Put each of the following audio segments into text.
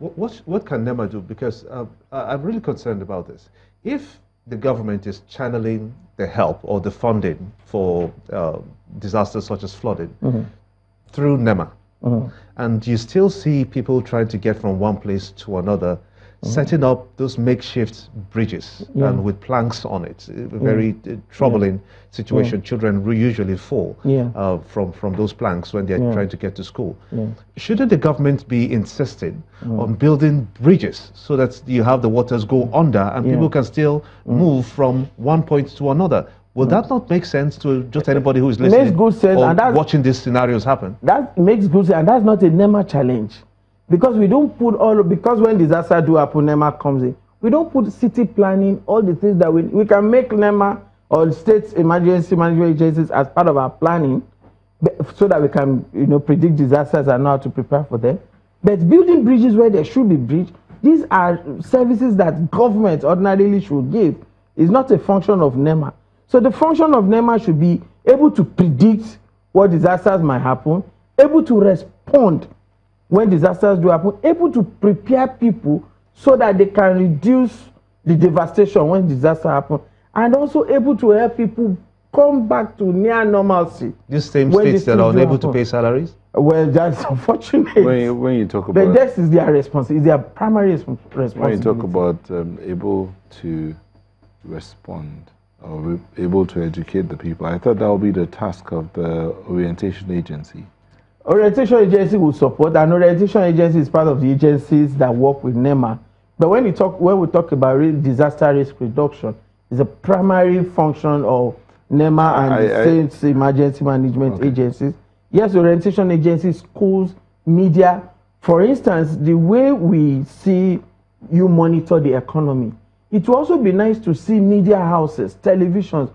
What can NEMA do? Because I'm really concerned about this. If the government is channeling the help or the funding for disasters such as flooding through NEMA, and you still see people trying to get from one place to another, setting up those makeshift bridges and with planks on it, a very troubling situation. Children usually fall from those planks when they're trying to get to school. Shouldn't the government be insisting on building bridges so that you have the waters go under and people can still move from one point to another? Will that not make sense to just anybody who is listening makes good sense, or watching these scenarios happen? That makes good sense, and that's not a NEMA challenge. Because we don't put because when disaster do happen, NEMA comes in. We don't put city planning, all the things that we can make NEMA or state emergency management agencies as part of our planning so that we can, predict disasters and know how to prepare for them. But building bridges where there should be bridges, these are services that government ordinarily should give. It's not a function of NEMA. So the function of NEMA should be able to predict what disasters might happen, able to respond when disasters do happen, able to prepare people so that they can reduce the devastation when disaster happens, and also able to help people come back to near normalcy. These same states that are unable to pay salaries? Well, that's unfortunate. When you talk about... But this is their responsibility, it's their primary responsibility. When you talk about able to respond or able to educate the people, I thought that would be the task of the orientation agency. Orientation agency will support, and orientation agency is part of the agencies that work with NEMA. But when we talk about disaster risk reduction, it's a primary function of NEMA and the state emergency management agencies. Yes, orientation agencies, schools, media. For instance, the way we see you monitor the economy, it will also be nice to see media houses, televisions,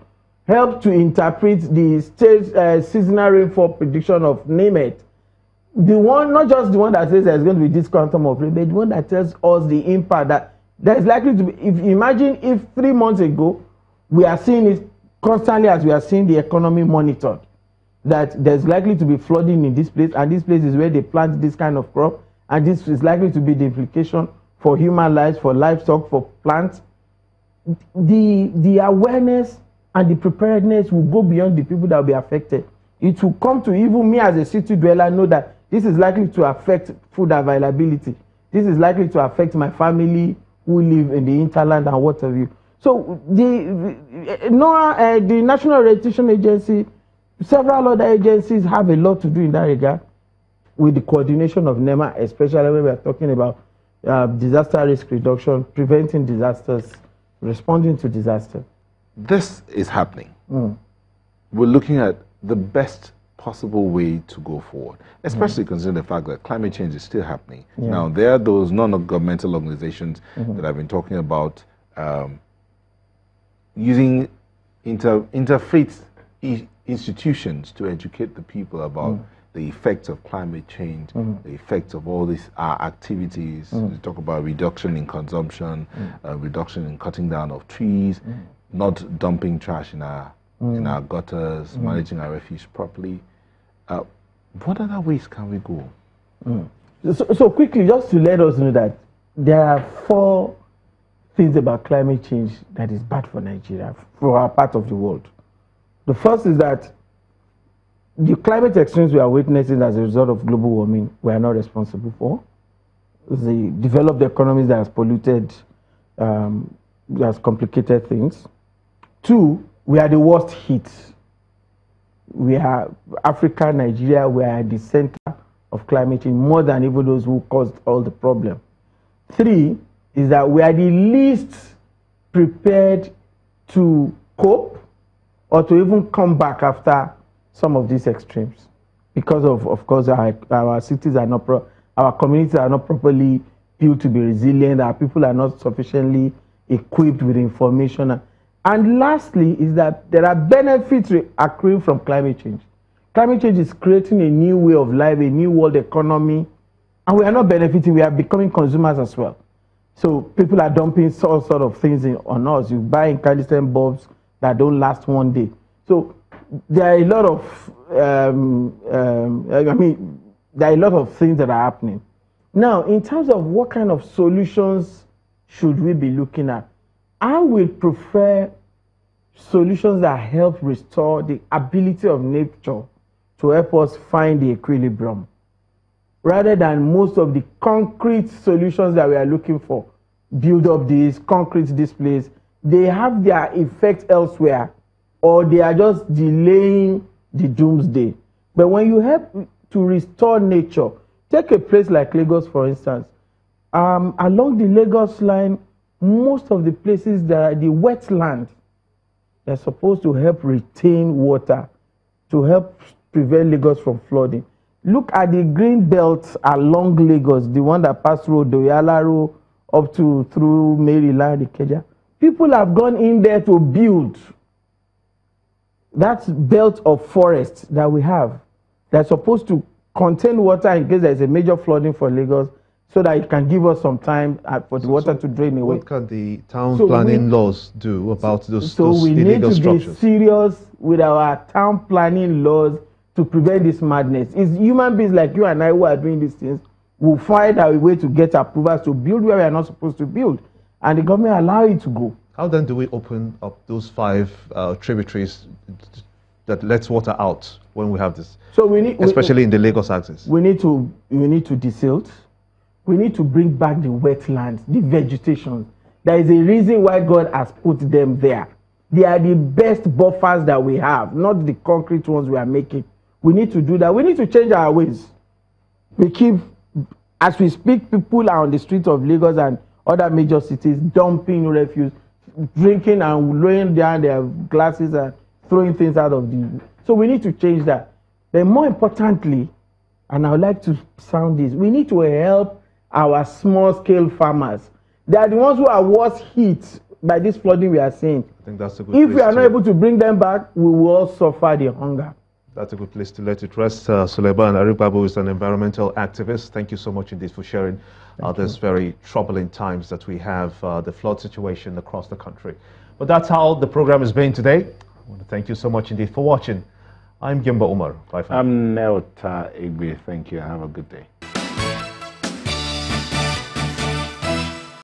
help to interpret the state seasonal rainfall prediction of NAMED. The one, not just the one that says there's going to be this quantum of rain, but the one that tells us the impact that there is likely to be. If imagine if 3 months ago we are seeing it constantly as we are seeing the economy monitored, that there's likely to be flooding in this place, and this place is where they plant this kind of crop, and this is likely to be the implication for human lives, for livestock, for plants. The awareness and the preparedness will go beyond the people that will be affected. It will come to even me as a city dweller know that this is likely to affect food availability. This is likely to affect my family who live in the hinterland and what have you. So the National Orientation Agency, several other agencies have a lot to do in that regard with the coordination of NEMA, especially when we are talking about disaster risk reduction, preventing disasters, responding to disasters. This is happening. We're looking at the best possible way to go forward, especially considering the fact that climate change is still happening. Now, there are those non-governmental organizations that have been talking about using interfaith institutions to educate the people about the effects of climate change, the effects of all these activities. We talk about reduction in consumption, reduction in cutting down of trees, not dumping trash in our gutters, managing our refuse properly. What other ways can we go? So quickly, just to let us know that there are 4 things about climate change that is bad for Nigeria, for our part of the world. The first is that the climate extremes we are witnessing as a result of global warming, we are not responsible for. The developed economies that has polluted, that has complicated things. 2, we are the worst hit. We are Africa, Nigeria, we are at the center of climate change, more than even those who caused all the problem. 3 is that we are the least prepared to cope or to even come back after some of these extremes, because of course, our cities are not, our communities are not properly built to be resilient, our people are not sufficiently equipped with information. And lastly is that there are benefits accruing from climate change. Climate change is creating a new way of life, a new world economy, and we are not benefiting, we are becoming consumers as well. So people are dumping all sort of things on us. You buy incandescent bulbs that don't last one day. So there are a lot of, there are a lot of things that are happening. Now, in terms of what kind of solutions should we be looking at, I would prefer solutions that help restore the ability of nature to help us find the equilibrium, rather than most of the concrete solutions that we are looking for. Build up these concrete displays. They have their effect elsewhere, or they are just delaying the doomsday. But when you help to restore nature, take a place like Lagos, for instance. Along the Lagos line, most of the places that are the wetland, they're supposed to help retain water, to help prevent Lagos from flooding. Look at the green belts along Lagos, the one that passed through Doyalaro up to through Maryland, Ikeja. People have gone in there to build. That belt of forest that we have, that's supposed to contain water in case there's a major flooding for Lagos, so that it can give us some time for the water to drain away. What can the town planning laws do about those illegal structures? So we need to be serious with our town planning laws to prevent this madness. It's human beings like you and I who are doing these things will find a way to get approvals to build where we are not supposed to build, and the government allow it to go. How then do we open up those 5 tributaries that lets water out when we have this? So we need, especially in the Lagos axis. We need to desilt. We need to bring back the wetlands, the vegetation. There is a reason why God has put them there. They are the best buffers that we have, not the concrete ones we are making. We need to do that. We need to change our ways. We keep, as we speak, people are on the streets of Lagos and other major cities dumping refuse, drinking and laying down their glasses and throwing things out of the... So we need to change that. But more importantly, and I would like to sound this, we need to help our small-scale farmers. They are the ones who are worst hit by this flooding we are seeing. I think that's a good If we are not able to bring them back, we will all suffer the hunger. That's a good place to let it rest. Suleiman Aribabu is an environmental activist. Thank you so much indeed for sharing these very troubling times that we have, the flood situation across the country. But that's how the program has been today. I want to thank you so much indeed for watching. I'm Gimba Umar. Bye for now. I'm Nelta Igbe. Thank you. Have a good day.